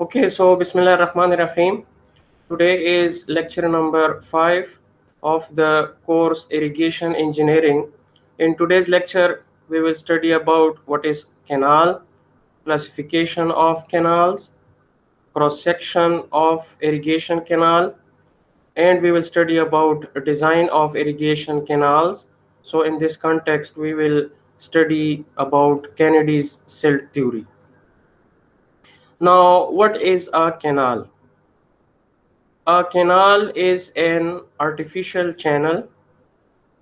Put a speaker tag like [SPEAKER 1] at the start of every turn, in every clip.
[SPEAKER 1] Okay, so Bismillah Rahman Rahim. Today is lecture number 5 of the course Irrigation Engineering. In today's lecture, we will study about what is canal, classification of canals, cross section of irrigation canal, and we will study about design of irrigation canals. So in this context, we will study about Kennedy's silt theory. Now, what is a canal? A canal is an artificial channel,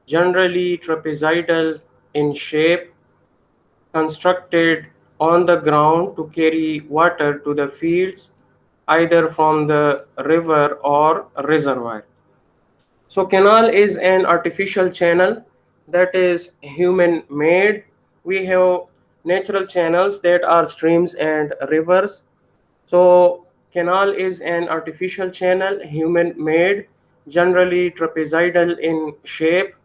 [SPEAKER 1] generally trapezoidal in shape, constructed on the ground to carry water to the fields, either from the river or reservoir. So canal is an artificial channel that is human made. We have natural channels that are streams and rivers. So canal is an artificial channel, human made, generally trapezoidal in shape.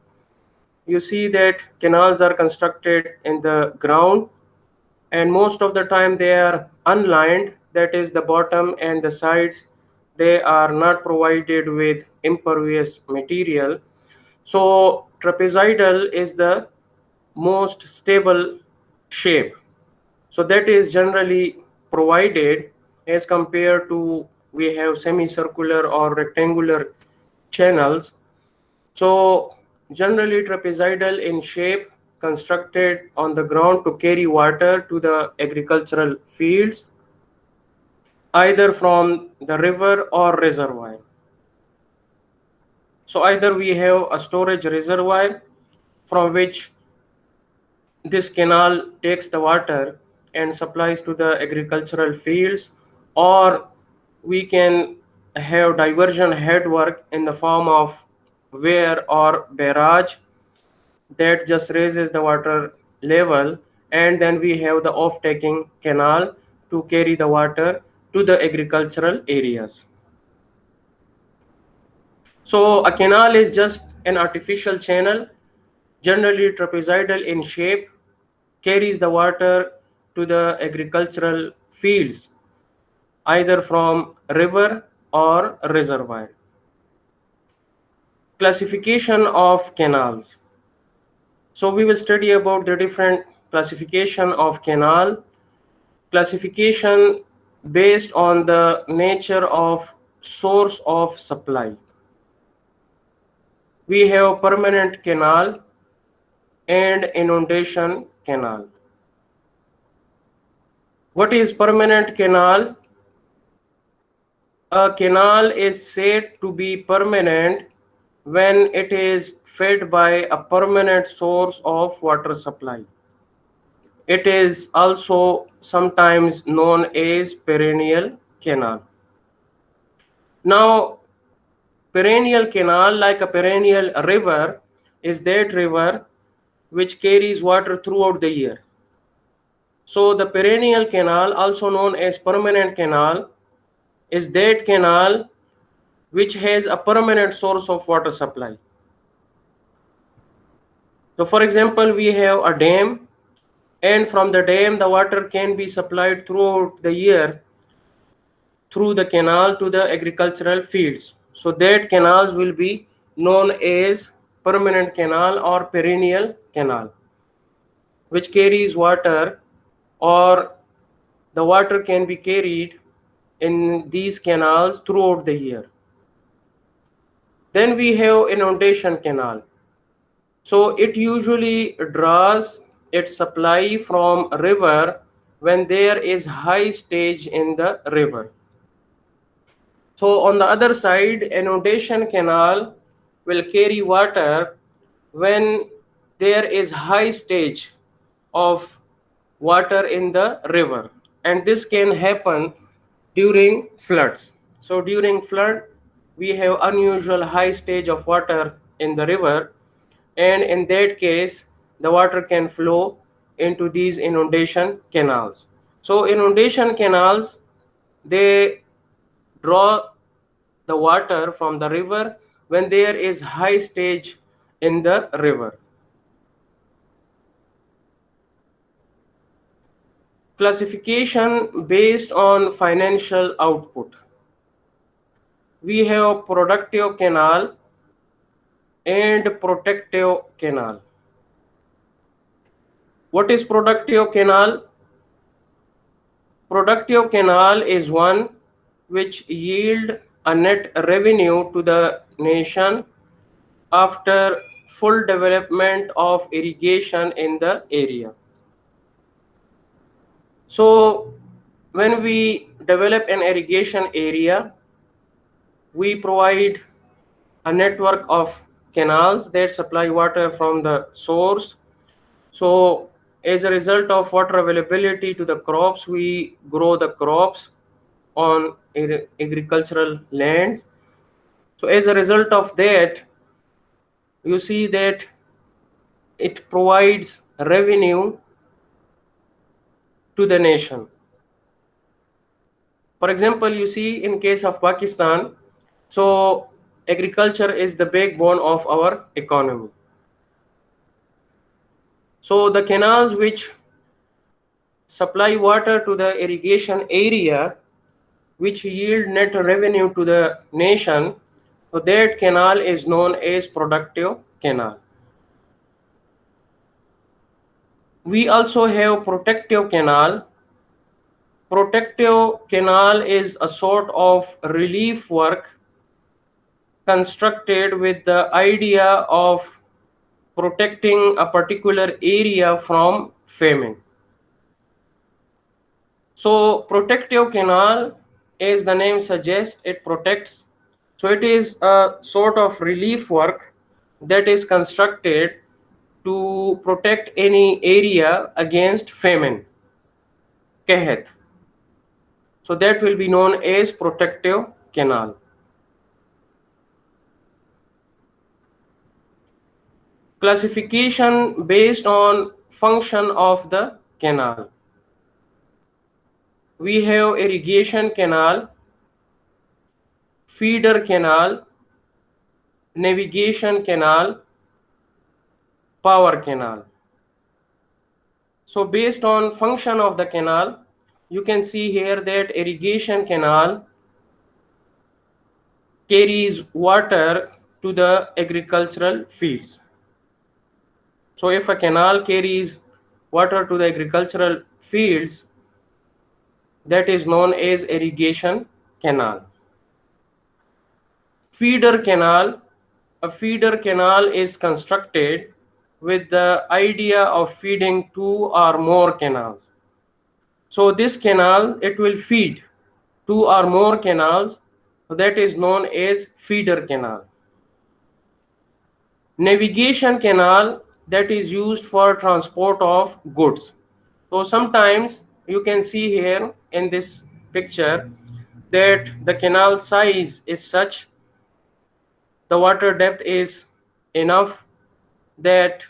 [SPEAKER 1] You see that canals are constructed in the ground, and most of the time they are unlined, that is the bottom and the sides, they are not provided with impervious material. So trapezoidal is the most stable shape. So that is generally provided as compared to we have semicircular or rectangular channels. So generally trapezoidal in shape, constructed on the ground to carry water to the agricultural fields, either from the river or reservoir. So either we have a storage reservoir from which this canal takes the water and supplies to the agricultural fields, or we can have diversion headwork in the form of weir or barrage that just raises the water level, and then we have the off-taking canal to carry the water to the agricultural areas. So a canal is just an artificial channel, generally trapezoidal in shape, carries the water to the agricultural fields, either from river or reservoir. Classification of canals. So we will study about the different classification of canal. Classification based on the nature of source of supply. We have permanent canal and inundation canal. What is permanent canal? A canal is said to be permanent when it is fed by a permanent source of water supply. It is also sometimes known as perennial canal. Now, perennial canal, like a perennial river, is that river which carries water throughout the year. So the perennial canal, also known as permanent canal, is that canal which has a permanent source of water supply. So for example, we have a dam, and from the dam the water can be supplied throughout the year through the canal to the agricultural fields. So that canals will be known as permanent canal or perennial canal, which carries water, or the water can be carried in these canals throughout the year. Then we have inundation canal. So it usually draws its supply from a river when there is high stage in the river. So on the other side, inundation canal will carry water when there is high stage of water in the river, and this can happen during floods. So during flood, we have unusual high stage of water in the river, and in that case the water can flow into these inundation canals. So inundation canals, they draw the water from the river when there is high stage in the river. Classification based on financial output. We have productive canal and protective canal. What is productive canal? Productive canal is one which yield a net revenue to the nation after full development of irrigation in the area. So when we develop an irrigation area, we provide a network of canals that supply water from the source. So as a result of water availability to the crops, we grow the crops on agricultural lands. So as a result of that, you see that it provides revenue to the nation. For example, you see in case of Pakistan, so agriculture is the backbone of our economy. So the canals which supply water to the irrigation area, which yield net revenue to the nation, so that canal is known as productive canal. We also have protective canal. Protective canal is a sort of relief work constructed with the idea of protecting a particular area from famine. So protective canal, as the name suggests, it protects. So it is a sort of relief work that is constructed to protect any area against famine, kahat. So that will be known as protective canal. Classification based on function of the canal. We have irrigation canal, feeder canal, navigation canal, power canal. So based on function of the canal, you can see here that irrigation canal carries water to the agricultural fields. So if a canal carries water to the agricultural fields, that is known as irrigation canal. Feeder canal. A feeder canal is constructed with the idea of feeding two or more canals. So this canal, it will feed two or more canals, that is known as feeder canal. Navigation canal, that is used for transport of goods. So sometimes you can see here in this picture that the canal size is such, the water depth is enough that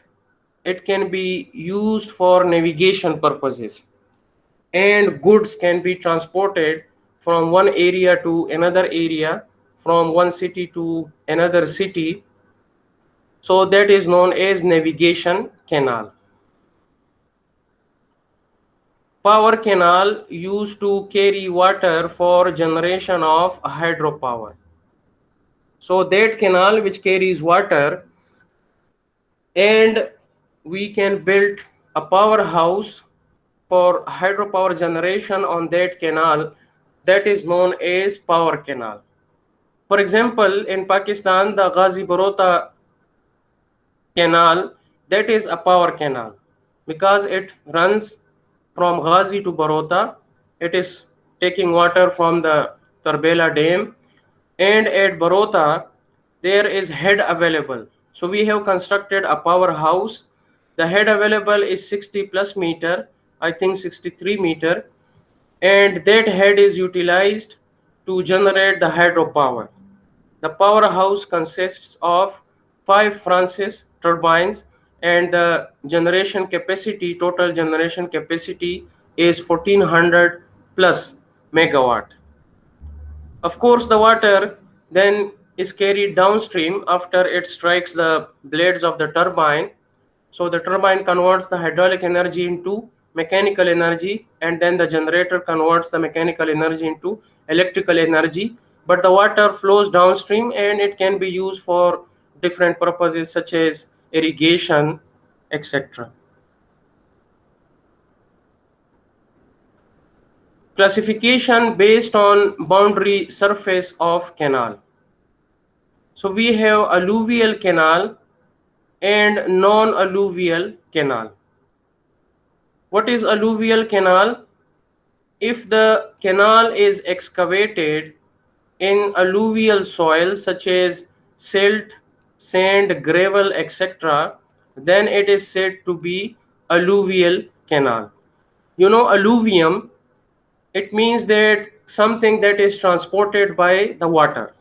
[SPEAKER 1] it can be used for navigation purposes, and goods can be transported from one area to another area, from one city to another city. So that is known as navigation canal. Power canal used to carry water for generation of hydropower. So that canal which carries water, and we can build a powerhouse for hydropower generation on that canal, that is known as power canal. For example, in Pakistan, the Ghazi Barota canal, that is a power canal because it runs from Ghazi to Barota. It is taking water from the Tarbela Dam, and at Barota there is head available. So we have constructed a powerhouse. The head available is 60 plus meter, I think 63 meter, and that head is utilized to generate the hydropower. The powerhouse consists of 5 Francis turbines, and the generation capacity, total generation capacity, is 1400 plus megawatt. Of course, the water then is carried downstream after it strikes the blades of the turbine. So the turbine converts the hydraulic energy into mechanical energy, and then the generator converts the mechanical energy into electrical energy. But the water flows downstream and it can be used for different purposes such as irrigation, etc. Classification based on boundary surface of canal. So we have alluvial canal and non-alluvial canal. What is alluvial canal? If the canal is excavated in alluvial soil such as silt, sand, gravel, etc., then it is said to be alluvial canal. You know, alluvium, it means that something that is transported by the water.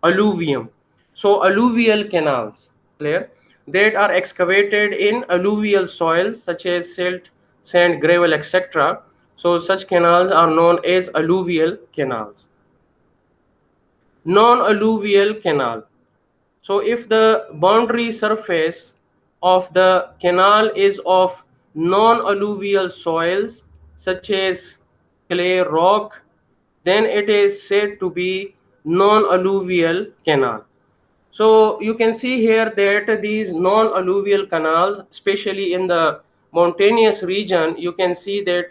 [SPEAKER 1] Alluvium. So alluvial canals, clear, that are excavated in alluvial soils such as silt, sand, gravel, etc. So such canals are known as alluvial canals. Non-alluvial canal. So if the boundary surface of the canal is of non-alluvial soils such as clay, rock, then it is said to be non-alluvial canal. So you can see here that these non-alluvial canals, especially in the mountainous region, you can see that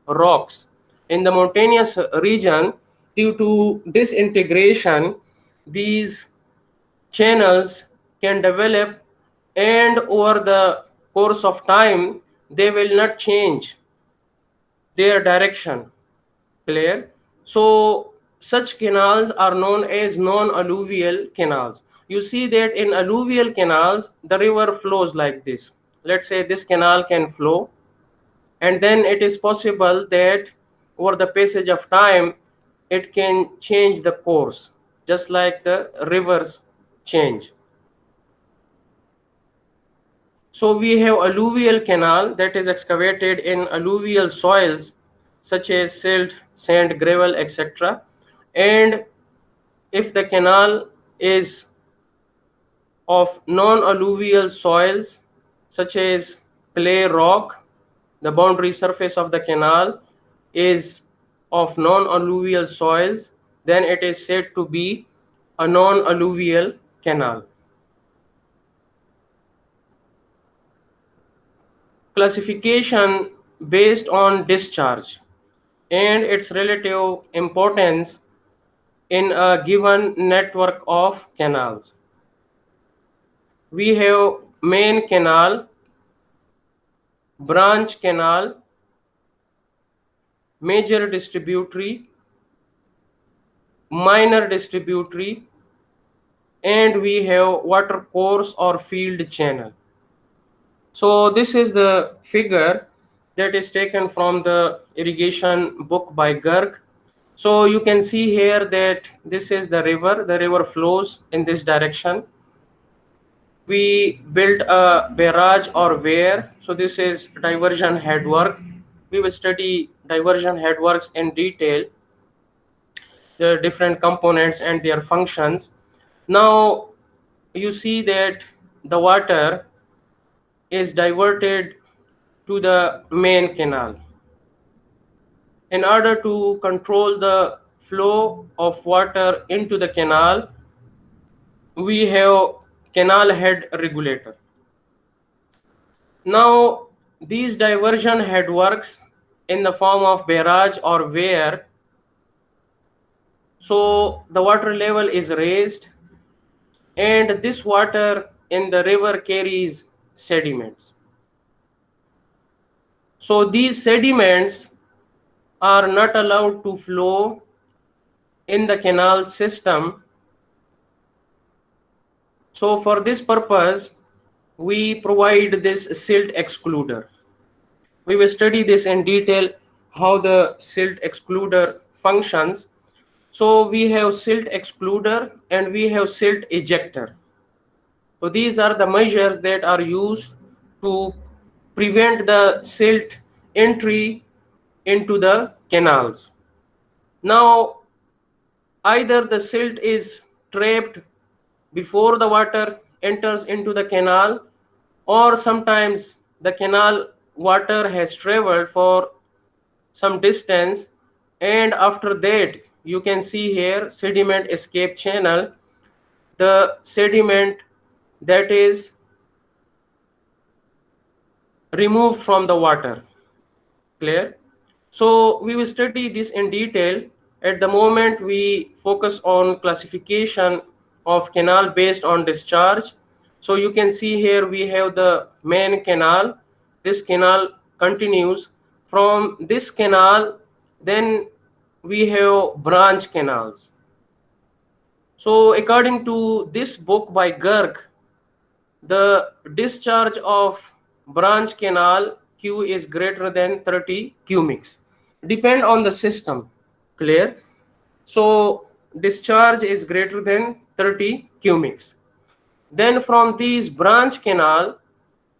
[SPEAKER 1] rocks. In the mountainous region, due to disintegration, these channels can develop, and over the course of time, they will not change their direction. Clear? So such canals are known as non-alluvial canals. You see that in alluvial canals, the river flows like this. Let's say this canal can flow, and then it is possible that over the passage of time, it can change the course, just like the rivers change. So we have alluvial canal that is excavated in alluvial soils such as silt, sand, gravel, etc. And if the canal is of non-alluvial soils such as clay, rock, the boundary surface of the canal is of non-alluvial soils, then it is said to be a non-alluvial canal. Classification based on discharge and its relative importance in a given network of canals. We have main canal, branch canal, major distributary, minor distributary, and we have water course or field channel. So this is the figure that is taken from the irrigation book by Garg. So you can see here that this is the river flows in this direction. We built a barrage or weir, so this is diversion headwork. We will study diversion headworks in detail, the different components and their functions. Now you see that the water is diverted to the main canal. In order to control the flow of water into the canal, we have canal head regulator. Now these diversion head works in the form of barrage or weir. So the water level is raised, and this water in the river carries sediments. So these sediments are not allowed to flow in the canal system. So for this purpose, we provide this silt excluder. We will study this in detail, how the silt excluder functions. So we have silt excluder and we have silt ejector. So these are the measures that are used to prevent the silt entry into the canals. Now, either the silt is trapped before the water enters into the canal, or sometimes the canal water has traveled for some distance, and after that you can see here sediment escape channel, the sediment that is removed from the water. Clear? So we will study this in detail. At the moment we focus on classification of canal based on discharge. So you can see here we have the main canal. This canal continues from this canal, then we have branch canals. So according to this book by Garg, the discharge of branch canal Q is greater than 30 cubics. Depend on the system. Clear? So discharge is greater than 30 cubics. Then from these branch canal,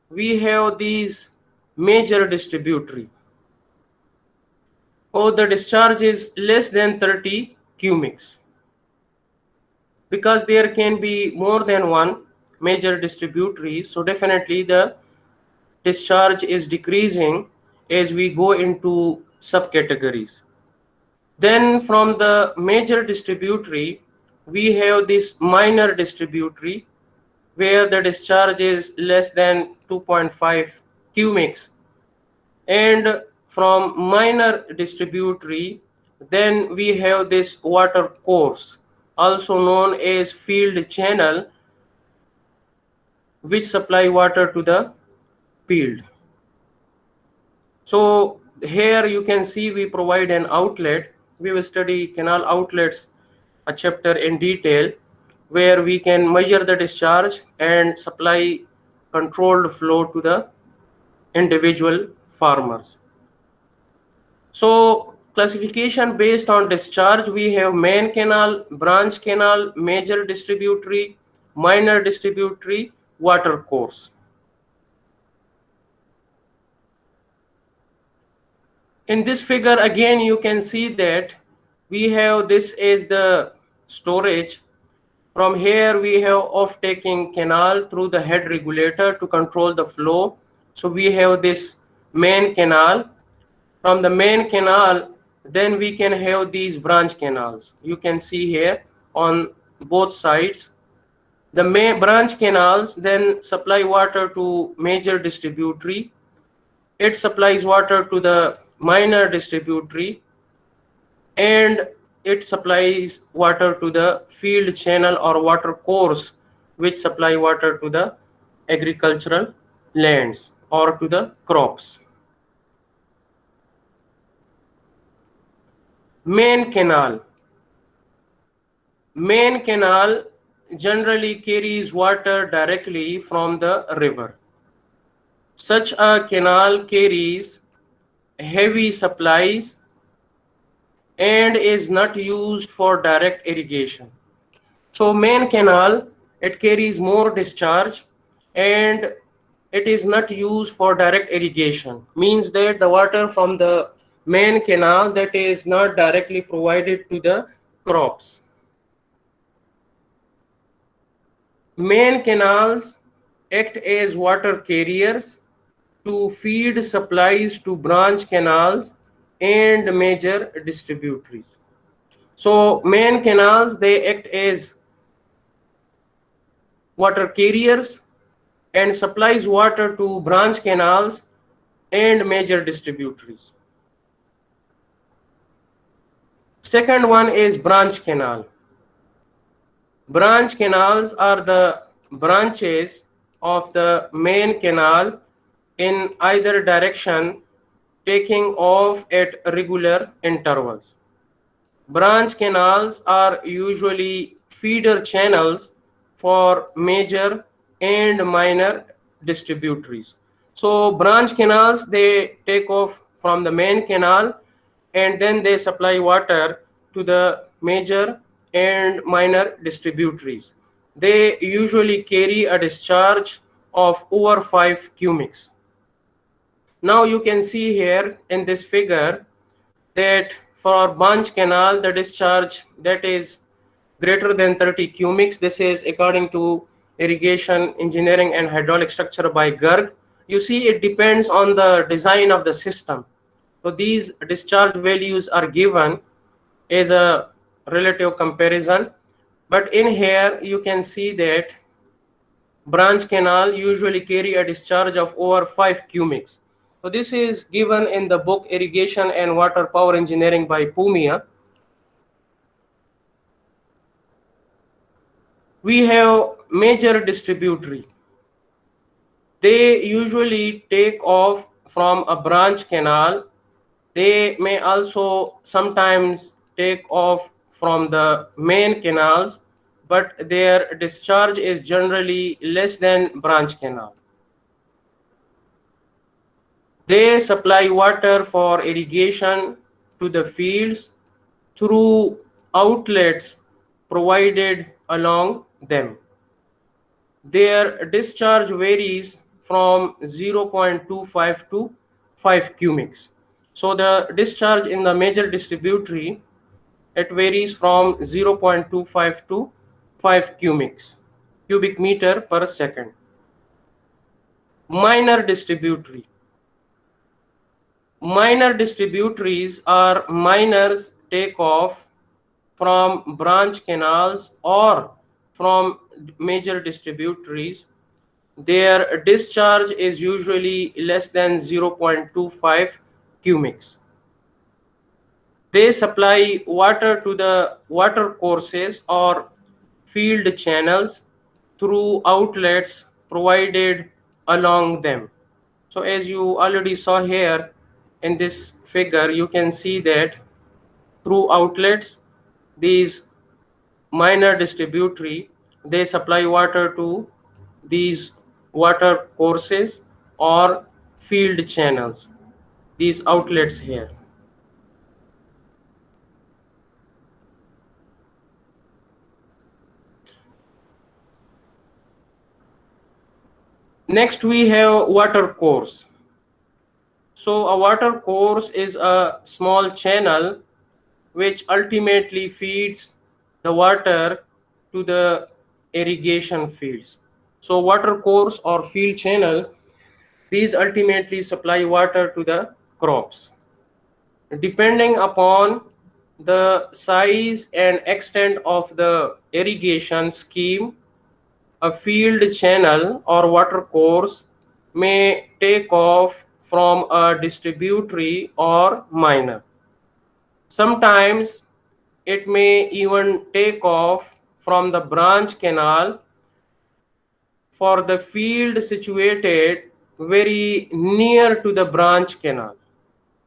[SPEAKER 1] we have these major distributary. Oh, the discharge is less than 30 cubics. Because there can be more than one major distributary, so definitely the discharge is decreasing as we go into subcategories. Then from the major distributary, we have this minor distributary where the discharge is less than 2.5 cubics. And from minor distributary, then we have this water course, also known as field channel, which supply water to the field. So here you can see we provide an outlet. We will study canal outlets, a chapter in detail, where we can measure the discharge and supply controlled flow to the individual farmers. So classification based on discharge, we have main canal, branch canal, major distributary, minor distributary, water course. In this figure again you can see that we have this as the storage. From here we have off-taking canal through the head regulator to control the flow. So we have this main canal. From the main canal, then we can have these branch canals. You can see here on both sides. The main branch canals then supply water to major distributary. It supplies water to the minor distributary, and it supplies water to the field channel or water course, which supply water to the agricultural lands or to the crops. Main canal. Main canal generally carries water directly from the river. Such a canal carries heavy supplies and is not used for direct irrigation. So main canal, it carries more discharge and it is not used for direct irrigation. Means that the water from the main canal that is not directly provided to the crops. Main canals act as water carriers to feed supplies to branch canals and major distributaries. So main canals, they act as water carriers and supplies water to branch canals and major distributaries. Second one is branch canal. Branch canals are the branches of the main canal in either direction, taking off at regular intervals. Branch canals are usually feeder channels for major and minor distributaries. So branch canals, they take off from the main canal and then they supply water to the major and minor distributaries. They usually carry a discharge of over 5 cubics. Now you can see here in this figure that for branch canal, the discharge that is greater than 30 cubics. This is according to irrigation engineering and hydraulic structure by Garg. You see, it depends on the design of the system. So these discharge values are given as a relative comparison. But in here, you can see that branch canal usually carry a discharge of over 5 cubics. So this is given in the book Irrigation and Water Power Engineering by Pumia. We have major distributary. They usually take off from a branch canal. They may also sometimes take off from the main canals, but their discharge is generally less than branch canal. They supply water for irrigation to the fields through outlets provided along them. Their discharge varies from 0.25 to 5 cubics. So the discharge in the major distributary, it varies from 0.25 to 5 cubic meter per second. Minor distributary. Minor distributaries are miners take off from branch canals or from major distributaries. Their discharge is usually less than 0.25 cubics. They supply water to the water courses or field channels through outlets provided along them. So as you already saw here in this figure, you can see that through outlets, these minor distributary, they supply water to these water courses or field channels, these outlets here. Next we have water course. So a water course is a small channel which ultimately feeds the water to the irrigation fields. So water course or field channel, these ultimately supply water to the crops. Depending upon the size and extent of the irrigation scheme, a field channel or water course may take off from a distributary or miner. Sometimes it may even take off from the branch canal for the field situated very near to the branch canal.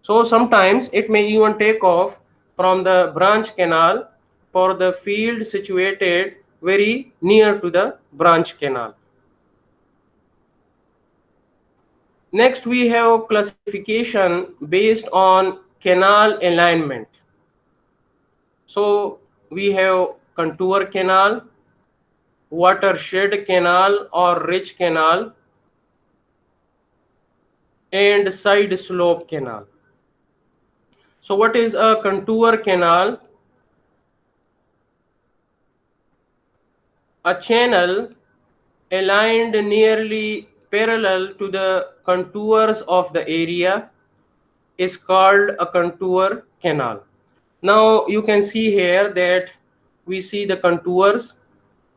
[SPEAKER 1] So sometimes it may even take off from the branch canal for the field situated very near to the branch canal. Next, we have classification based on canal alignment. So we have contour canal, watershed canal or ridge canal, and side slope canal. So what is a contour canal? A channel aligned nearly parallel to the contours of the area is called a contour canal. Now you can see here that we see the contours.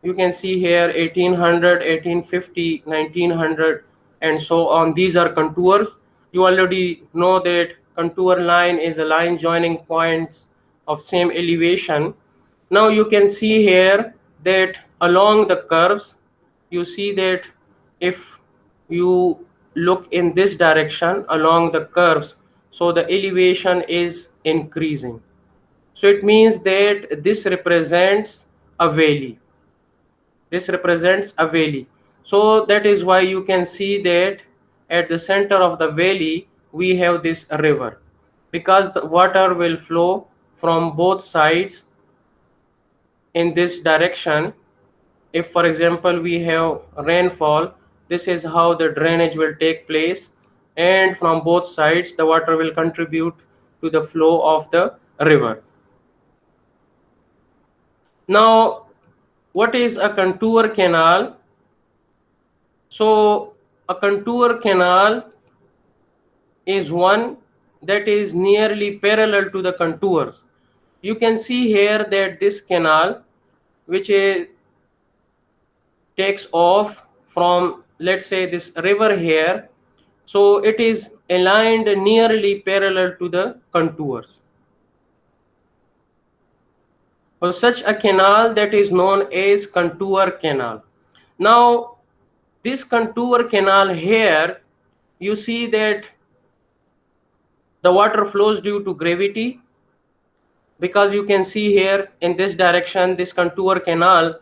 [SPEAKER 1] You can see here 1800, 1850, 1900 and so on. These are contours. You already know that contour line is a line joining points of same elevation. Now you can see here that along the curves, you see that if you look in this direction along the curves, so the elevation is increasing. So it means that this represents a valley. This represents a valley. So that is why you can see that at the center of the valley we have this river, because the water will flow from both sides in this direction. If for example we have rainfall, this is how the drainage will take place, and from both sides the water will contribute to the flow of the river. Now what is a contour canal? So A contour canal is one that is nearly parallel to the contours. You can see here that this canal, which is takes off from, let's say, this river here, so it is aligned nearly parallel to the contours. So such a canal that is known as contour canal. Now this contour canal here, you see that the water flows due to gravity, because you can see here in this direction, this contour canal,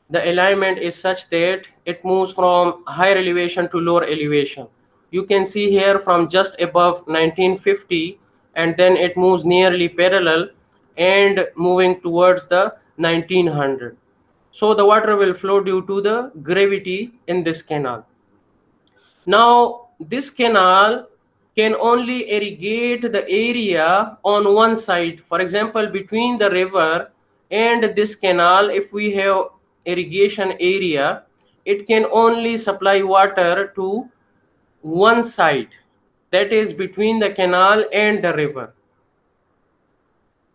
[SPEAKER 1] the alignment is such that it moves from higher elevation to lower elevation. You can see here from just above 1950, and then it moves nearly parallel and moving towards the 1900. So the water will flow due to the gravity in this canal. Now this canal can only irrigate the area on one side. For example, between the river and this canal, if we have irrigation area, it can only supply water to one side, that is between the canal and the river.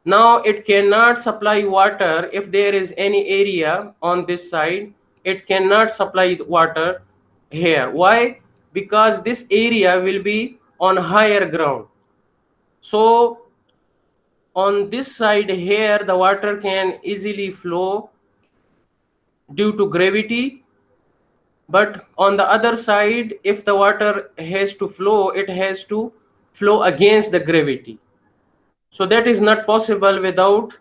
[SPEAKER 1] Now it cannot supply water if there is any area on this side. It cannot supply water here. Why? Because this area will be on higher ground. So on this side here, the water can easily flow due to gravity. But on the other side, if the water has to flow, it has to flow against the gravity. So that is not possible without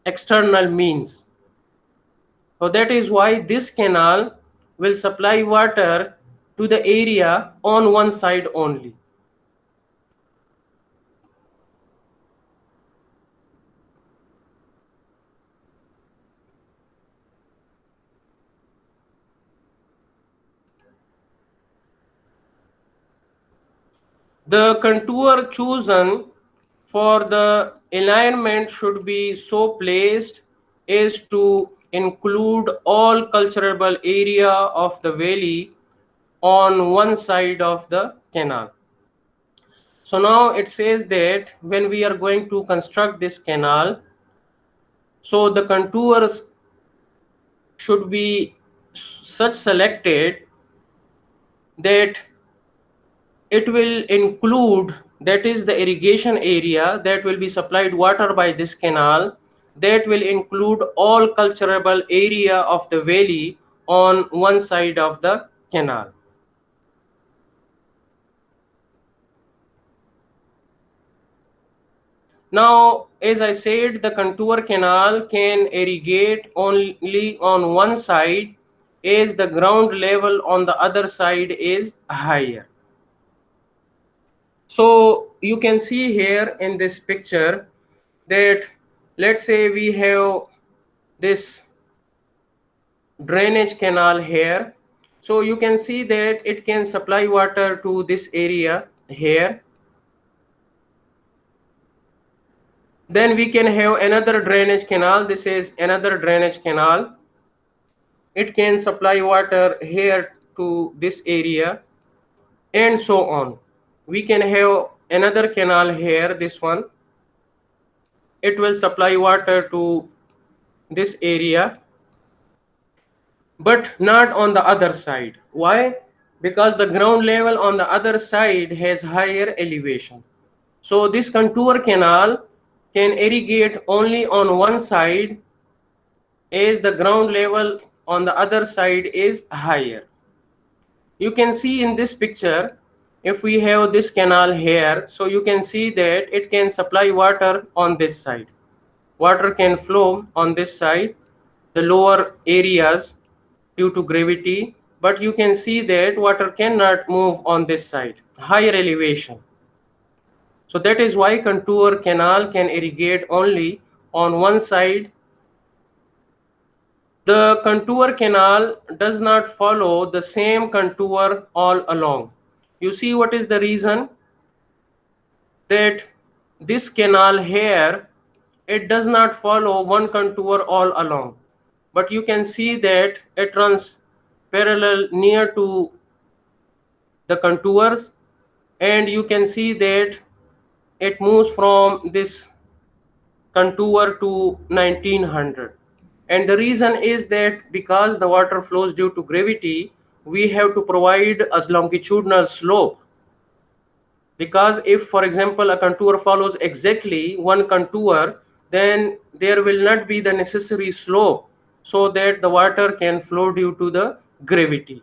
[SPEAKER 1] external means. So that is why this canal will supply water to the area on one side only. The contour chosen for the alignment should be so placed as to include all cultivable area of the valley on one side of the canal. So now it says that when we are going to construct this canal, so the contours should be such selected that it will include, that is the irrigation area that will be supplied water by this canal, that will include all cultivable area of the valley on one side of the canal. Now, as I said, the contour canal can irrigate only on one side, as the ground level on the other side is higher. So you can see here in this picture that, let's say we have this drainage canal here. So you can see that it can supply water to this area here. Then we can have another drainage canal. This is another drainage canal. It can supply water here to this area, and so on. We can have another canal here, this one. It will supply water to this area, but not on the other side. Why? Because the ground level on the other side has higher elevation. So this contour canal can irrigate only on one side, as the ground level on the other side is higher. You can see in this picture, if we have this canal here, so you can see that it can supply water on this side. Water can flow on this side, the lower areas, due to gravity, but you can see that water cannot move on this side, higher elevation. So that is why contour canal can irrigate only on one side. The contour canal does not follow the same contour all along. You see what is the reason? That this canal here, it does not follow one contour all along, but you can see that it runs parallel near to the contours, and you can see that it moves from this contour to 1900. And the reason is that because the water flows due to gravity, we have to provide a longitudinal slope. Because if, for example, a contour follows exactly one contour, then there will not be the necessary slope so that the water can flow due to the gravity.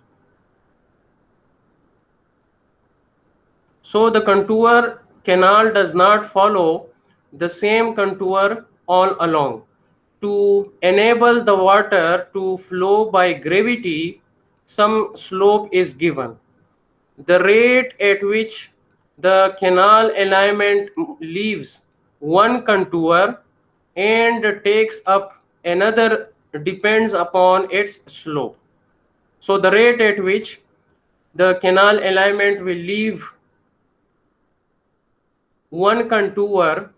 [SPEAKER 1] So the contour canal does not follow the same contour all along. To enable the water to flow by gravity, some slope is given. The rate at which the canal alignment leaves one contour and takes up another depends upon its slope. So the rate at which the canal alignment will leave one contour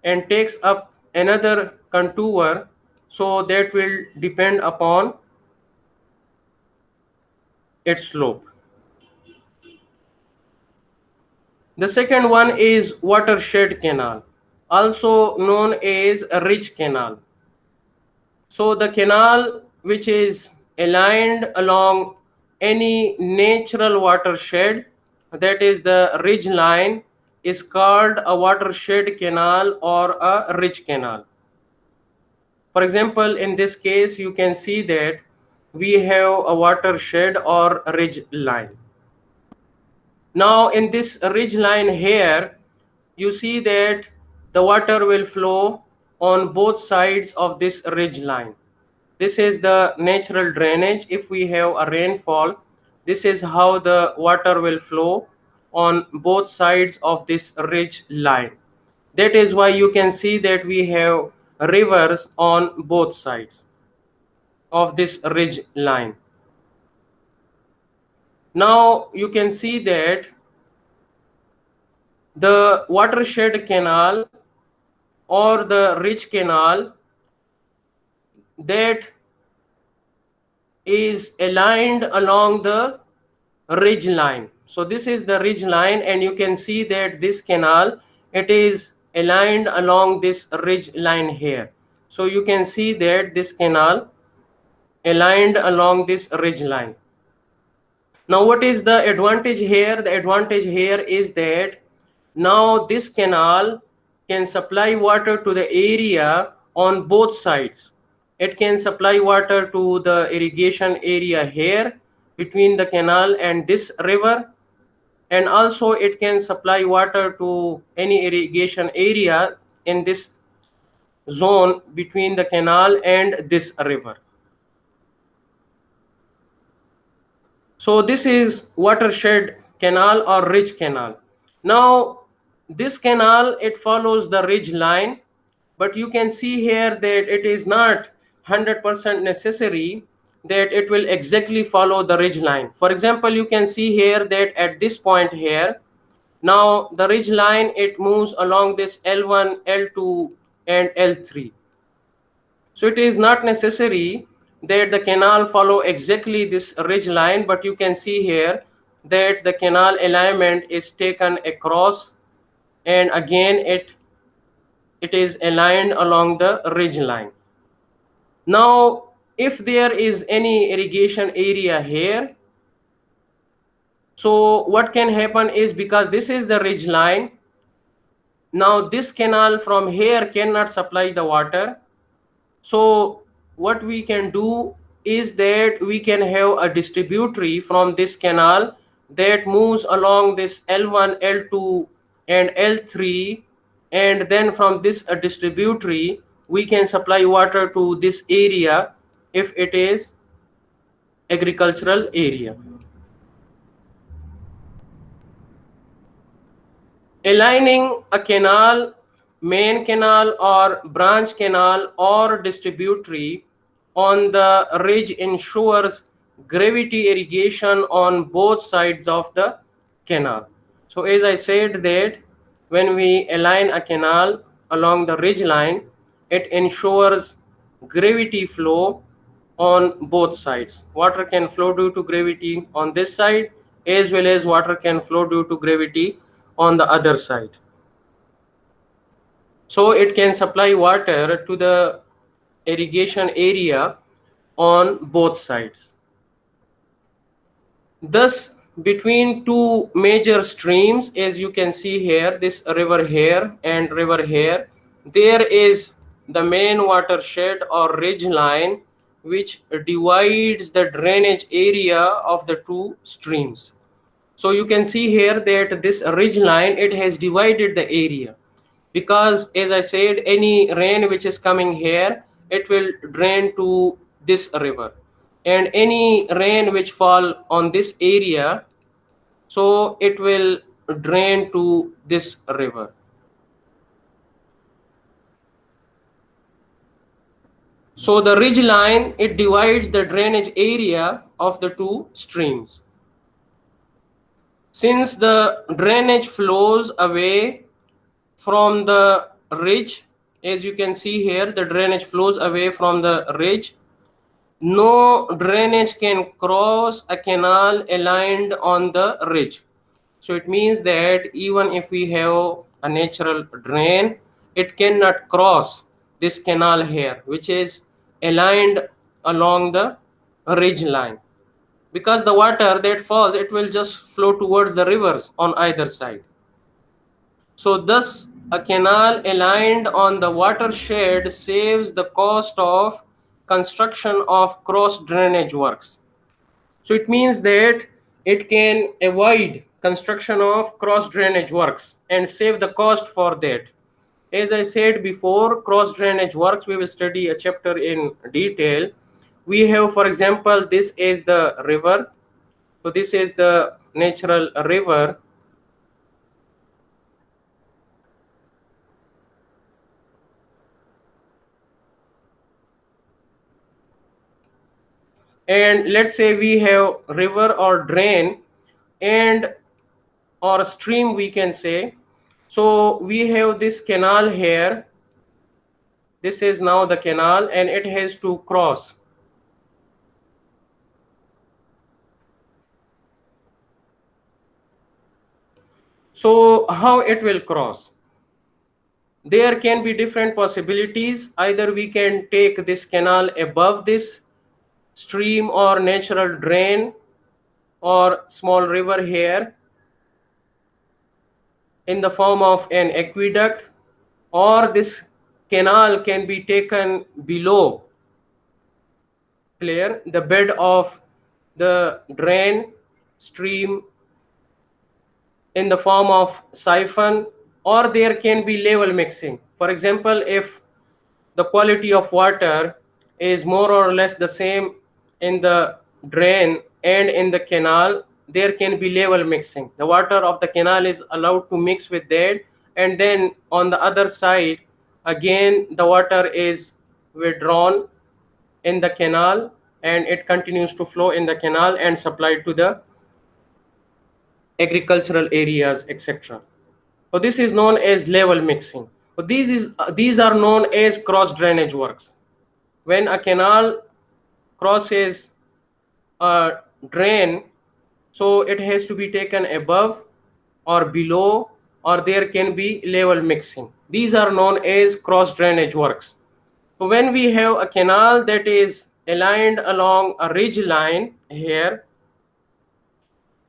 [SPEAKER 1] and takes up another contour, so that will depend upon its slope. The second one is watershed canal, also known as a ridge canal. So the canal which is aligned along any natural watershed, that is the ridge line, is called a watershed canal or a ridge canal. For example, in this case, you can see that we have a watershed or ridge line. Now in this ridge line here, you see that the water will flow on both sides of this ridge line. This is the natural drainage. If we have a rainfall, this is how the water will flow on both sides of this ridge line. That is why you can see that we have rivers on both sides of this ridge line. Now you can see that the watershed canal or the ridge canal that is aligned along the ridge line. So this is the ridge line, and you can see that this canal, it is aligned along this ridge line here. So you can see that this canal aligned along this ridge line. Now what is the advantage here? The advantage here is that now this canal can supply water to the area on both sides. It can supply water to the irrigation area here between the canal and this river, and also it can supply water to any irrigation area in this zone between the canal and this river. So this is watershed canal or ridge canal. Now this canal, it follows the ridge line, but you can see here that it is not 100% necessary that it will exactly follow the ridge line. For example, you can see here that at this point here, now the ridge line, it moves along this L1, L2 and L3. So it is not necessary that the canal follow exactly this ridge line, but you can see here that the canal alignment is taken across, and again it is aligned along the ridge line. Now if there is any irrigation area here, so what can happen is, because this is the ridge line, now this canal from here cannot supply the water. So what we can do is that we can have a distributary from this canal that moves along this L1, L2 and L3, and then from this distributary we can supply water to this area if it is agricultural area. Aligning a canal, main canal or branch canal or distributary on the ridge ensures gravity irrigation on both sides of the canal. So as I said that when we align a canal along the ridge line, it ensures gravity flow on both sides. Water can flow due to gravity on this side, as well as water can flow due to gravity on the other side. So it can supply water to the irrigation area on both sides. Thus, between two major streams, as you can see here, this river here and river here, there is the main watershed or ridge line which divides the drainage area of the two streams. So you can see here that this ridge line, it has divided the area, because as I said, any rain which is coming here, it will drain to this river, and any rain which fall on this area, so it will drain to this river. So the ridge line, it divides the drainage area of the two streams. Since the drainage flows away from the ridge, as you can see here, the drainage flows away from the ridge, no drainage can cross a canal aligned on the ridge. So it means that even if we have a natural drain, it cannot cross this canal here, which is aligned along the ridge line, because the water that falls, it will just flow towards the rivers on either side. So thus a canal aligned on the watershed saves the cost of construction of cross drainage works. So it means that it can avoid construction of cross drainage works and save the cost for that. As I said before, cross drainage works, we will study a chapter in detail. We have, for example, this is the river. So this is the natural river. And let's say we have river or drain and or stream, we can say. So we have this canal here. This is now the canal, and it has to cross. So how it will cross? There can be different possibilities. Either we can take this canal above this stream or natural drain or small river here in the form of an aqueduct, or this canal can be taken below clear the bed of the drain stream in the form of siphon, or there can be level mixing. For example, if the quality of water is more or less the same in the drain and in the canal, there can be level mixing. The water of the canal is allowed to mix with that, and then on the other side again the water is withdrawn in the canal, and it continues to flow in the canal and supplied to the agricultural areas, etc. So this is known as level mixing. So these are known as cross drainage works. When a canal crosses a drain, so it has to be taken above or below, or there can be level mixing. These are known as cross drainage works. So when we have a canal that is aligned along a ridge line here,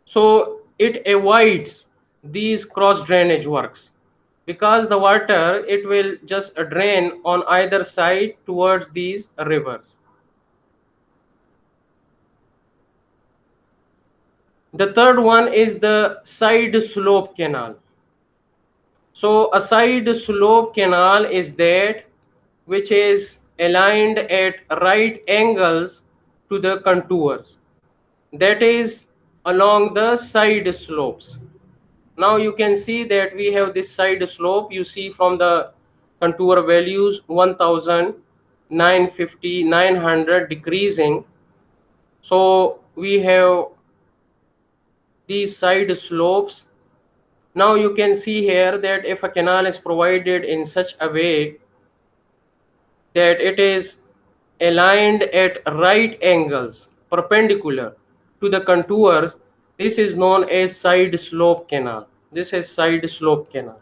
[SPEAKER 1] so it avoids these cross drainage works, because the water, it will just drain on either side towards these rivers. The third one is the side slope canal. So a side slope canal is that which is aligned at right angles to the contours, that is along the side slopes. Now you can see that we have this side slope. You see from the contour values 1000, 950, 900 decreasing. So we have these side slopes. Now you can see here that if a canal is provided in such a way that it is aligned at right angles perpendicular to the contours, This is known as side slope canal. This is side slope canal.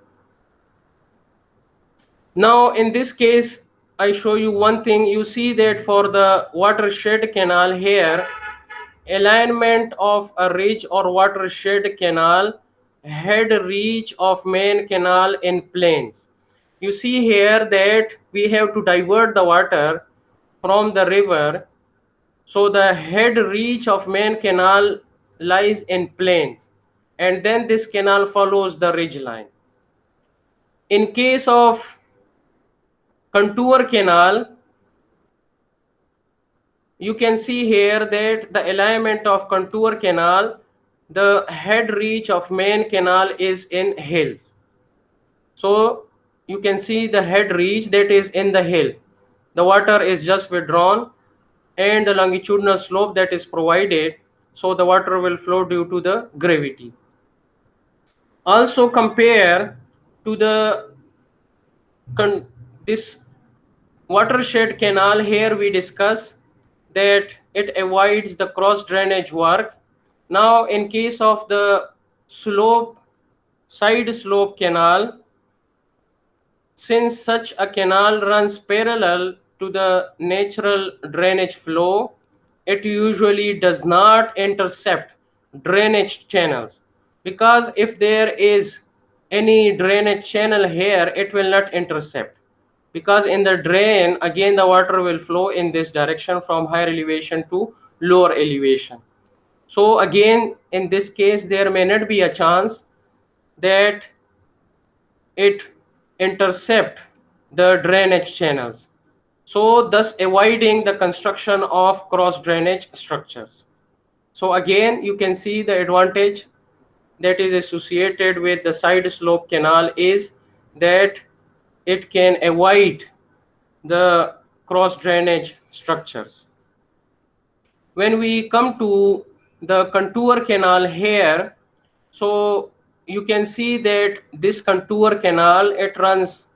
[SPEAKER 1] Now in this case, I show you one thing. You see that for the watershed canal here, alignment of a ridge or watershed canal, head reach of main canal in plains. You see here that we have to divert the water from the river, so the head reach of main canal lies in plains, and then this canal follows the ridge line. In case of contour canal, you can see here that the alignment of contour canal, the head reach of main canal is in hills. So you can see the head reach that is in the hill. The water is just withdrawn and the longitudinal slope that is provided, so the water will flow due to the gravity. Also compare to the this watershed canal. Here we discuss that it avoids the cross drainage work. Now in case of the slope side slope canal, since such a canal runs parallel to the natural drainage flow, it usually does not intercept drainage channels, because if there is any drainage channel here, it will not intercept, because in the drain again the water will flow in this direction from higher elevation to lower elevation. So again in this case there may not be a chance that it intercept the drainage channels, so thus avoiding the construction of cross drainage structures. So again you can see the advantage that is associated with the side slope canal is that it can avoid the cross drainage structures. When we come to the contour canal here, so you can see that this contour canal, it runs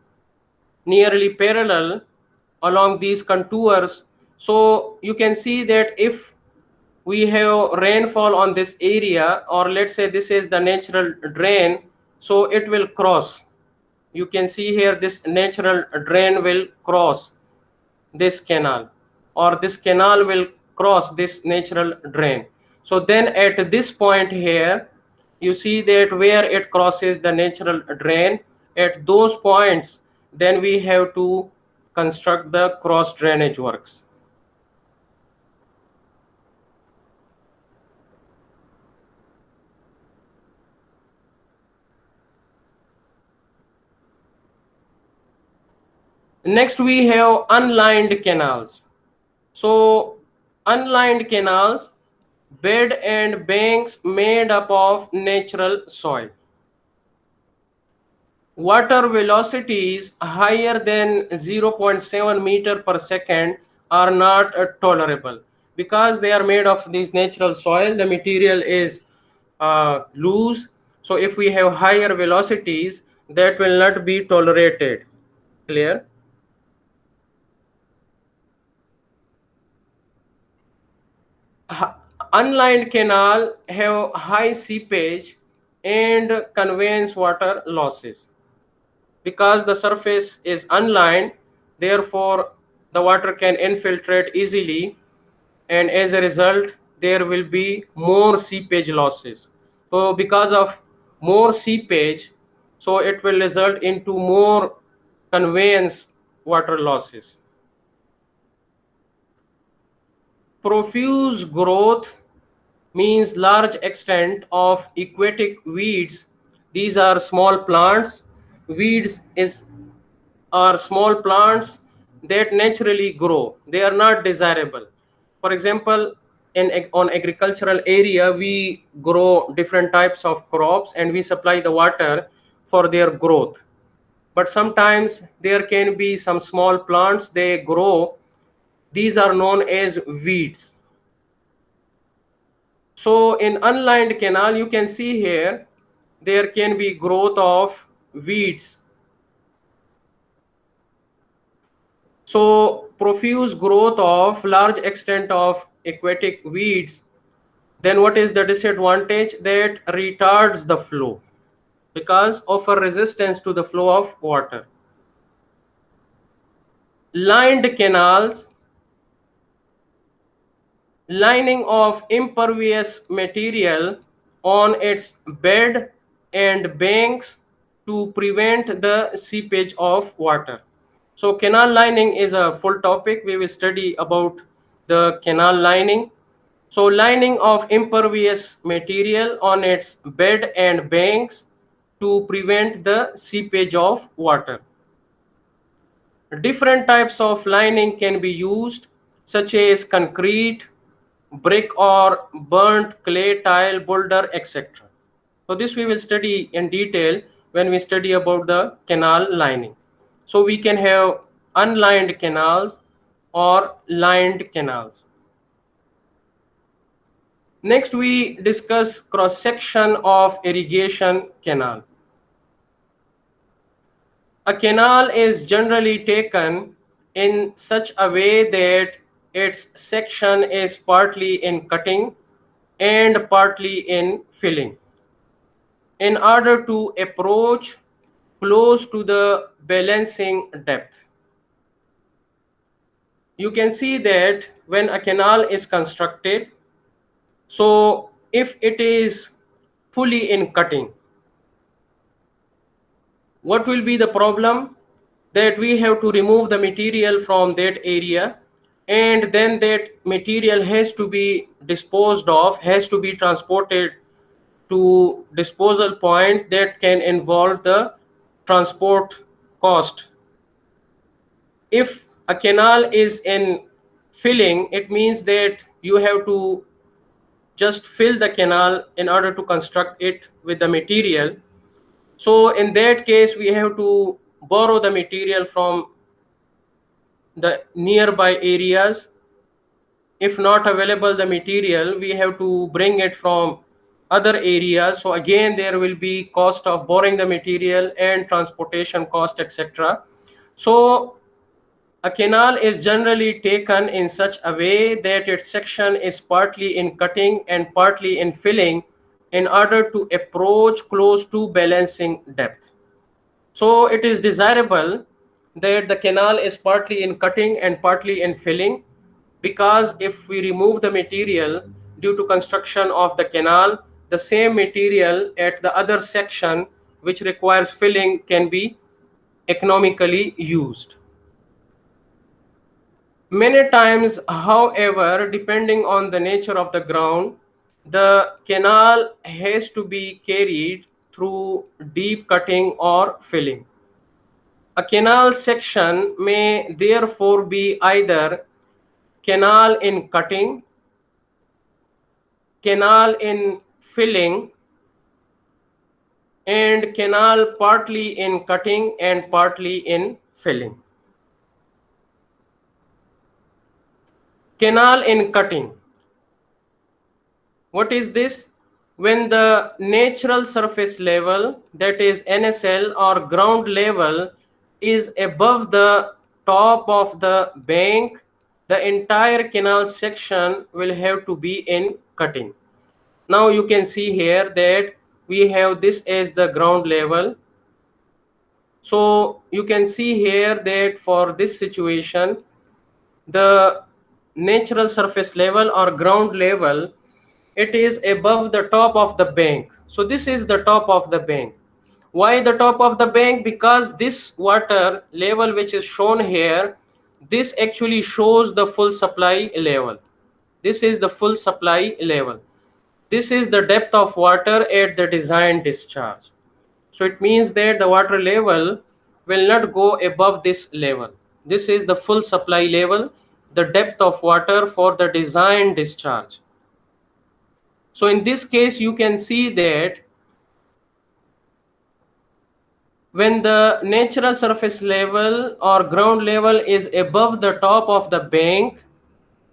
[SPEAKER 1] nearly parallel along these contours. So you can see that if we have rainfall on this area, or let's say this is the natural drain, so it will cross. You can see here this natural drain will cross this canal, or this canal will cross this natural drain. So then at this point here, you see that where it crosses the natural drain, at those points then we have to construct the cross drainage works. Next we have unlined canals. So unlined canals, bed and banks made up of natural soil. Water velocities higher than 0.7 meter per second are not tolerable, because they are made of this natural soil. The material is loose, so if we have higher velocities, that will not be tolerated. Clear? Unlined canal have high seepage and conveys water losses. Because the surface is unlined, therefore the water can infiltrate easily, and as a result there will be more seepage losses. So because of more seepage, so it will result into more conveyance water losses. Profuse growth means large extent of aquatic weeds. These are small plants. Weeds is are small plants that naturally grow. They are not desirable. For example, on agricultural area, we grow different types of crops and we supply the water for their growth. But sometimes there can be some small plants, they grow. These are known as weeds. So in unlined canal, you can see here, there can be growth of weeds. So profuse growth of large extent of aquatic weeds Then what is the disadvantage? That retards the flow because offer resistance to the flow of water. Lined canals, lining of impervious material on its bed and banks to prevent the seepage of water. So canal lining is a full topic. We will study about the canal lining. So lining of impervious material on its bed and banks to prevent the seepage of water. Different types of lining can be used, such as concrete, brick or burnt clay, tile, boulder, etc. So this we will study in detail when we study about the canal lining. So we can have unlined canals or lined canals. Next we discuss cross section of irrigation canal. A canal is generally taken in such a way that its section is partly in cutting and partly in filling, in order to approach close to the balancing depth. You can see that when a canal is constructed, so if it is fully in cutting, what will be the problem? That we have to remove the material from that area, and then that material has to be disposed of, has to be transported to disposal point. That can involve the transport cost. If a canal is in filling, it means that you have to just fill the canal in order to construct it with the material. So in that case we have to borrow the material from the nearby areas. If not available the material, we have to bring it from other areas. So again there will be cost of borrowing the material and transportation cost, etc. So a canal is generally taken in such a way that its section is partly in cutting and partly in filling, in order to approach close to balancing depth. So it is desirable that the canal is partly in cutting and partly in filling, because if we remove the material due to construction of the canal, the same material at the other section which requires filling can be economically used. Many times, however, depending on the nature of the ground, the canal has to be carried through deep cutting or filling. A canal section may therefore be either canal in cutting, canal in filling, and canal partly in cutting and partly in filling. Canal in cutting. What is this? When the natural surface level, that is NSL or ground level, is above the top of the bank, the entire canal section will have to be in cutting. Now you can see here that we have this as the ground level. So you can see here that for this situation, the natural surface level or ground level, it is above the top of the bank. So this is the top of the bank. Why the top of the bank? Because this water level which is shown here, this actually shows the full supply level. This is the full supply level. This is the depth of water at the design discharge. So it means that the water level will not go above this level. This is the full supply level, the depth of water for the design discharge. So in this case, you can see that when the natural surface level or ground level is above the top of the bank,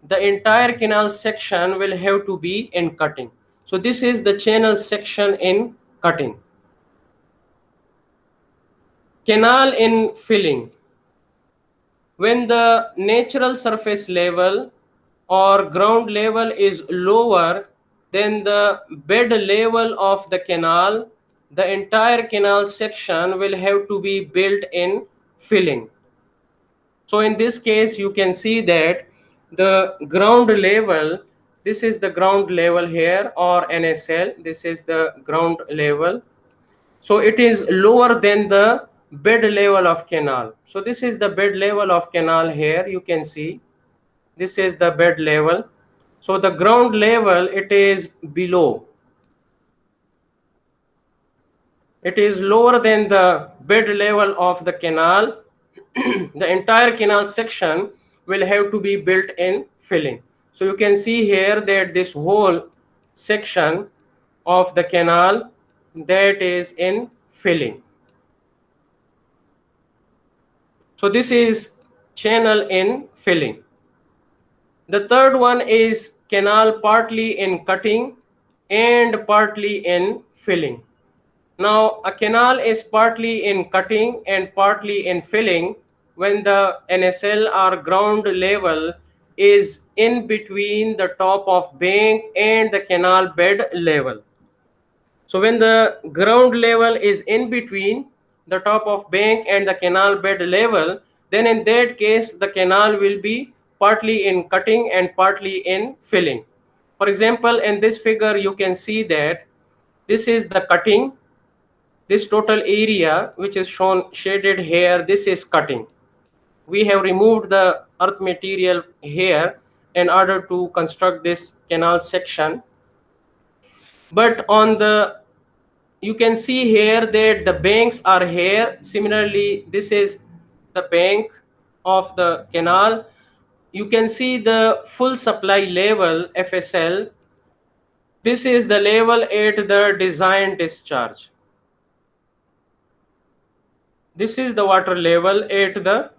[SPEAKER 1] the entire canal section will have to be in cutting. So this is the channel section in cutting. Canal in filling. When the natural surface level or ground level is lower then the bed level of the canal, the entire canal section will have to be built in filling. So in this case, you can see that the ground level, this is the ground level here, or NSL, this is the ground level. So it is lower than the bed level of canal. So this is the bed level of canal here, you can see. This is the bed level. So the ground level, it is below. It is lower than the bed level of the canal. The entire canal section will have to be built in filling. So you can see here that this whole section of the canal, that is in filling. So this is channel in filling. The third one is canal partly in cutting and partly in filling. Now, a canal is partly in cutting and partly in filling when the NSL or ground level is in between the top of bank and the canal bed level. So when the ground level is in between the top of bank and the canal bed level, then in that case the canal will be partly in cutting and partly in filling. For example, in this figure you can see that this is the cutting. This total area which is shown shaded here, this is cutting. We have removed the earth material here in order to construct this canal section. But on the, you can see here that the banks are here. Similarly, this is the bank of the canal. You can see the full supply level, FSL. This is the level at the design discharge. This is the water level at the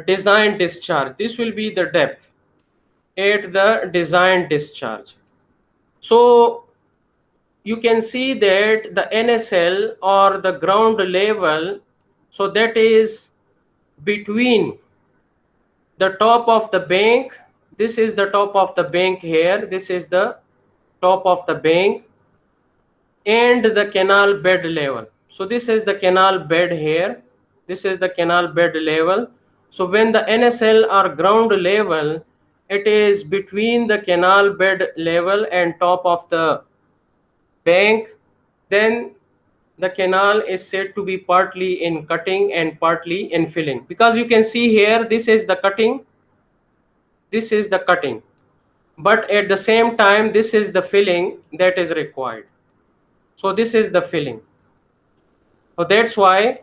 [SPEAKER 1] design discharge. This will be the depth at the design discharge. So you can see that the NSL or the ground level, so that is between the top of the bank. This is the top of the bank here. This is the top of the bank and the canal bed level. So this is the canal bed here. This is the canal bed level. So when the NSL or ground level, it is between the canal bed level and top of the bank, then the canal is said to be partly in cutting and partly in filling. Because you can see here, this is the cutting, this is the cutting. But at the same time, this is the filling that is required. So this is the filling. So that's why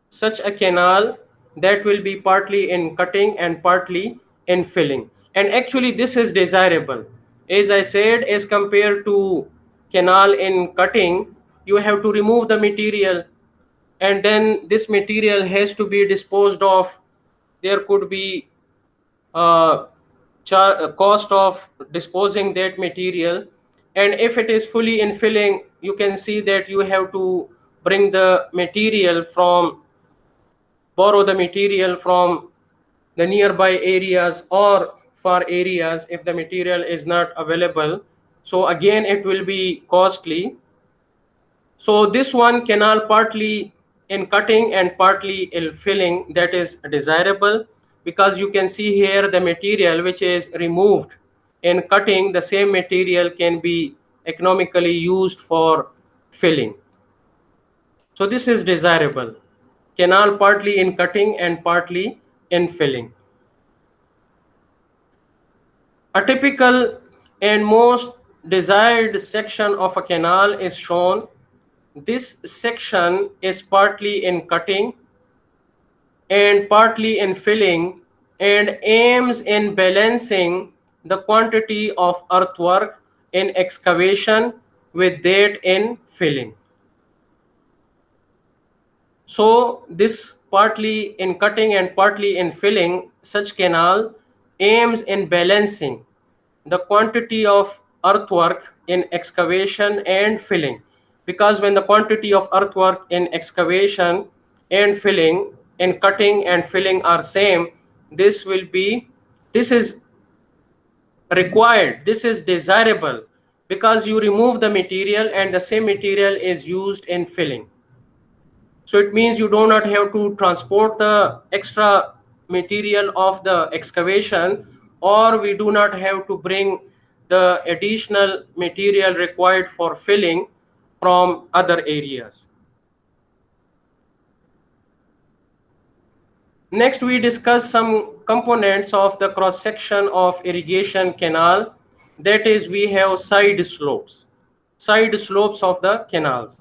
[SPEAKER 1] such a canal, that will be partly in cutting and partly in filling. And actually this is desirable. As I said, as compared to canal in cutting, you have to remove the material, and then this material has to be disposed of. There could be cost of disposing that material. And if it is fully in filling, you can see that you have to bring the material from, borrow the material from the nearby areas or far areas if the material is not available. So again it will be costly. So this one, canal partly in cutting and partly in filling, that is desirable, because you can see here the material which is removed in cutting, the same material can be economically used for filling. So this is desirable. Canal partly in cutting and partly in filling. A typical and most desired section of a canal is shown. This section is partly in cutting and partly in filling and aims in balancing the quantity of earthwork in excavation with that in filling. So this partly in cutting and partly in filling, such canal aims in balancing the quantity of earthwork in excavation and filling. Because when the quantity of earthwork in excavation and filling, in cutting and filling are same, this will be, this is required. This is desirable because you remove the material and the same material is used in filling. So it means you do not have to transport the extra material of the excavation, or we do not have to bring the additional material required for filling from other areas. Next, we discuss some components of the cross section of irrigation canal. That is, we have side slopes of the canals.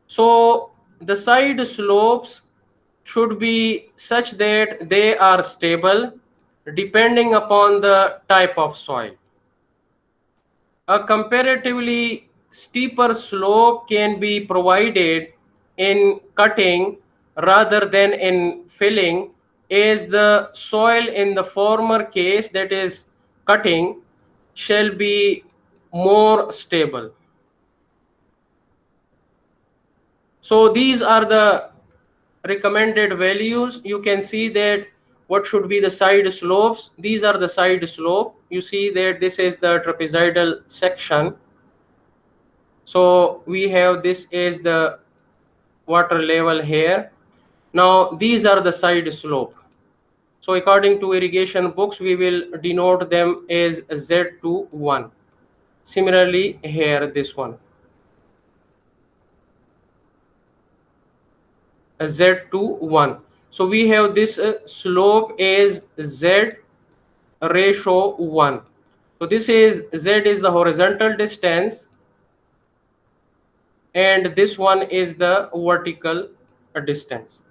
[SPEAKER 1] So the side slopes should be such that they are stable depending upon the type of soil. A comparatively steeper slope can be provided in cutting rather than in filling, as the soil in the former case, that is cutting, shall be more stable. So these are the recommended values. You can see that what should be the side slopes. These are the side slope. You see that this is the trapezoidal section. So we have this is the water level here. Now these are the side slope. So according to irrigation books, we will denote them as Z21. Similarly here, this one, Z21. So we have this slope as Z ratio 1. So this is Z is the horizontal distance and this one is the vertical distance.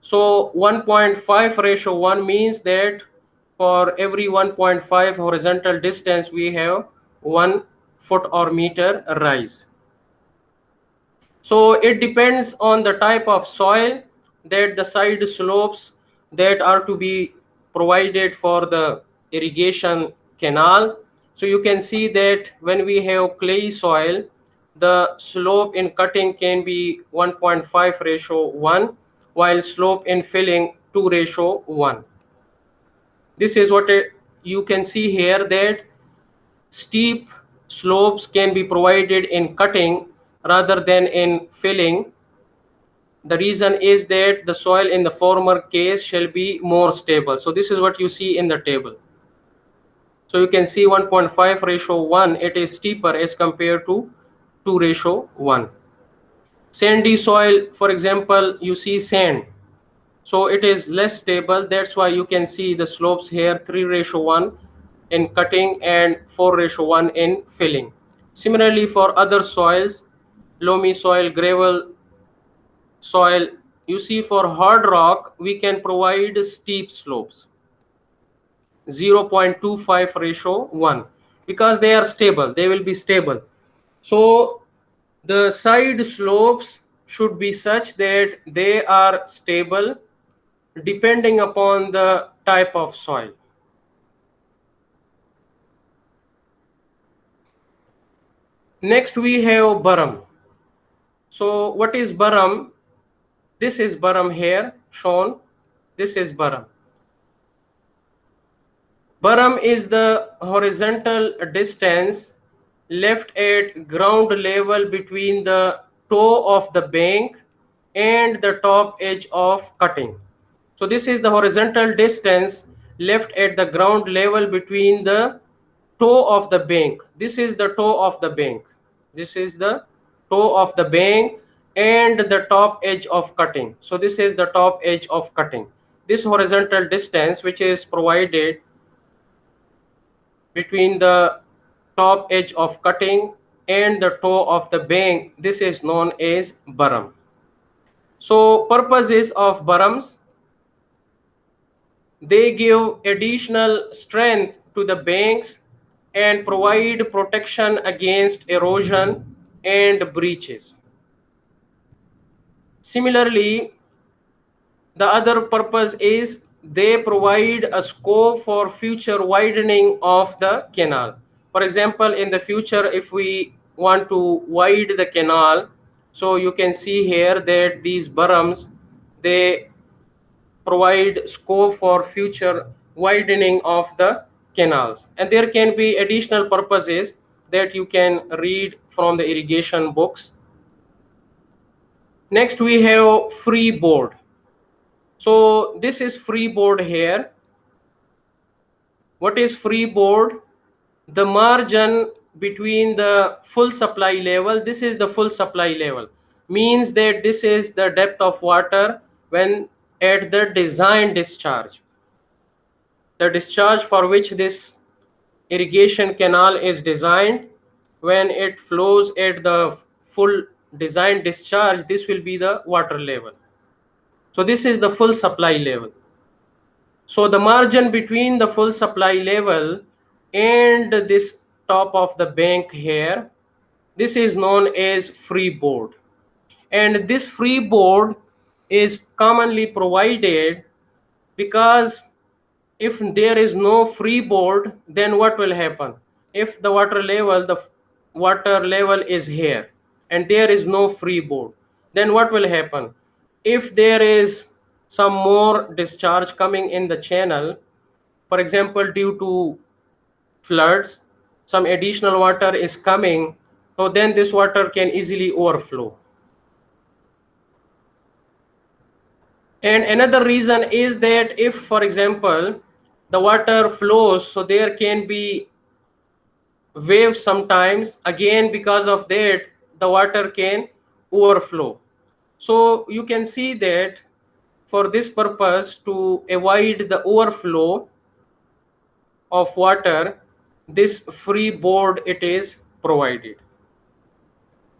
[SPEAKER 1] So 1.5 ratio 1 means that for every 1.5 horizontal distance we have 1 foot or meter rise. So it depends on the type of soil that the side slopes that are to be provided for the irrigation canal. So you can see that when we have clay soil, the slope in cutting can be 1.5 ratio 1, while slope in filling 2 ratio 1. This is what you can see here, that steep slopes can be provided in cutting rather than in filling. The reason is that the soil in the former case shall be more stable. So this is what you see in the table. So you can see 1.5 ratio 1, it is steeper as compared to 2 ratio 1. Sandy soil, for example, you see sand. So it is less stable. That's why you can see the slopes here 3 ratio 1 in cutting and 4 ratio 1 in filling. Similarly, for other soils, loamy soil, gravel soil, you see for hard rock, we can provide steep slopes, 0.25 ratio 1, because they are stable, they will be stable. So the side slopes should be such that they are stable depending upon the type of soil. Next we have berm. So what is berm? This is berm here shown. This is berm. Berm is the horizontal distance left at ground level between the toe of the bank and the top edge of cutting. So this is the horizontal distance left at the ground level between the toe of the bank. This is the toe of the bank. This is the toe of the bank and the top edge of cutting. So this is the top edge of cutting. This horizontal distance which is provided between the top edge of cutting and the toe of the bank, this is known as berm. So purposes of berms: they give additional strength to the banks and provide protection against erosion and breaches. Similarly, the other purpose is they provide a scope for future widening of the canal. For example, in the future, if we want to widen the canal, so you can see here that these berms, they provide scope for future widening of the canals, and there can be additional purposes that you can read from the irrigation books. Next we have freeboard. So this is freeboard here. What is freeboard? The margin between the full supply level, this is the full supply level, means that this is the depth of water when at the design discharge, the discharge for which this irrigation canal is designed. When it flows at the full design discharge, this will be the water level. So this is the full supply level. So the margin between the full supply level and this top of the bank here, this is known as freeboard. And this freeboard is commonly provided because if there is no freeboard, then what will happen? If the water level is here and there is no freeboard, then what will happen? If there is some more discharge coming in the channel, for example due to floods, some additional water is coming, so then this water can easily overflow. And another reason is that if, for example, the water flows, so there can be waves sometimes, again because of that the water can overflow. So you can see that for this purpose, to avoid the overflow of water, this freeboard it is provided.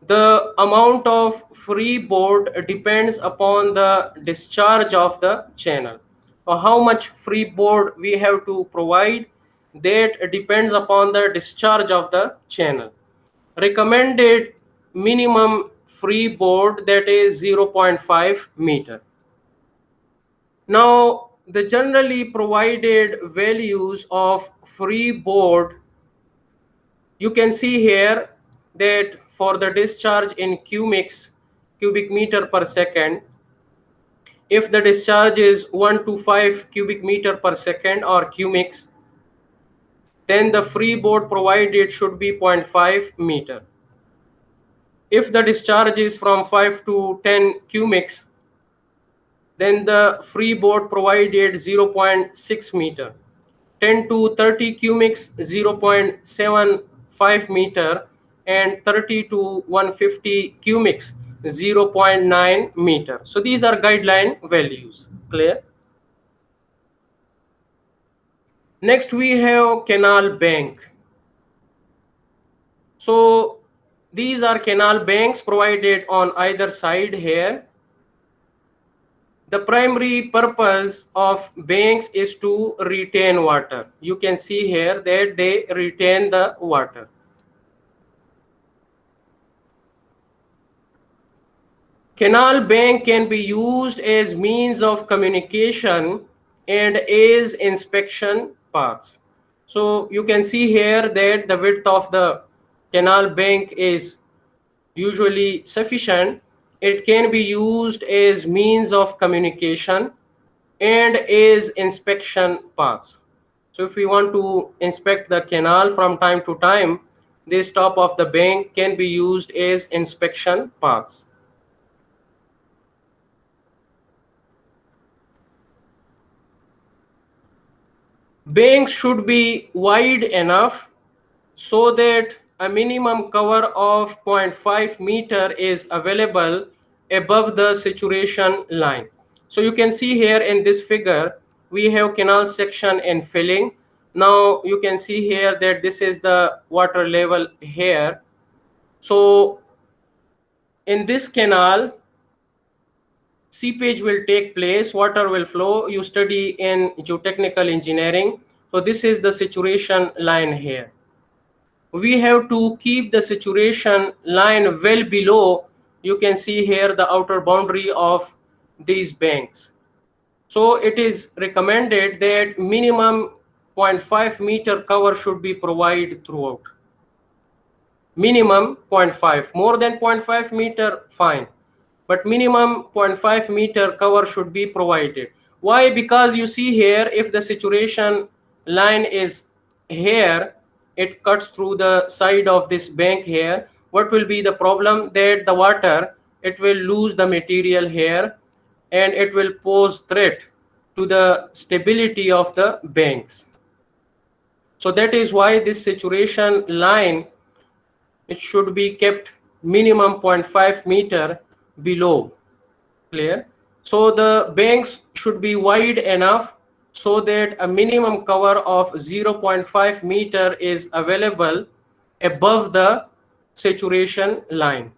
[SPEAKER 1] The amount of freeboard depends upon the discharge of the channel. So how much freeboard we have to provide, that depends upon the discharge of the channel. Recommended minimum freeboard, that is 0.5 meter. Now the generally provided values of freeboard, you can see here that for the discharge in cubic meter per second, if the discharge is 125 cubic meter per second or cumics, then the freeboard provided should be 0.5 meter. If the discharge is from 5 to 10 cumics, then the freeboard provided 0.6 meter. 10 to 30 cumics 0.75 meter, and 30 to 150 cumics 0.9 meter. So these are guideline values. Clear? Next we have canal bank. So these are canal banks provided on either side here. The primary purpose of banks is to retain water. You can see here that they retain the water. Canal bank can be used as means of communication and as inspection paths. So you can see here that the width of the canal bank is usually sufficient. It can be used as means of communication and as inspection paths. So if we want to inspect the canal from time to time, this top of the bank can be used as inspection paths. Banks should be wide enough so that a minimum cover of 0.5 meter is available above the saturation line. So you can see here in this figure, we have canal section and filling. Now you can see here that this is the water level here. So in this canal, seepage will take place, water will flow. You study in geotechnical engineering. So this is the saturation line here. We have to keep the saturation line well below. You can see here the outer boundary of these banks. So it is recommended that minimum 0.5 meter cover should be provided throughout. Minimum 0.5, more than 0.5 meter, fine. But minimum 0.5 meter cover should be provided. Why? Because you see here, if the saturation line is here it cuts through the side of this bank here, what will be the problem? That the water, it will lose the material here and it will pose threat to the stability of the banks. So that is why this saturation line, it should be kept minimum 0.5 meter below. Clear? So the banks should be wide enough so that a minimum cover of 0.5 meter is available above the saturation line.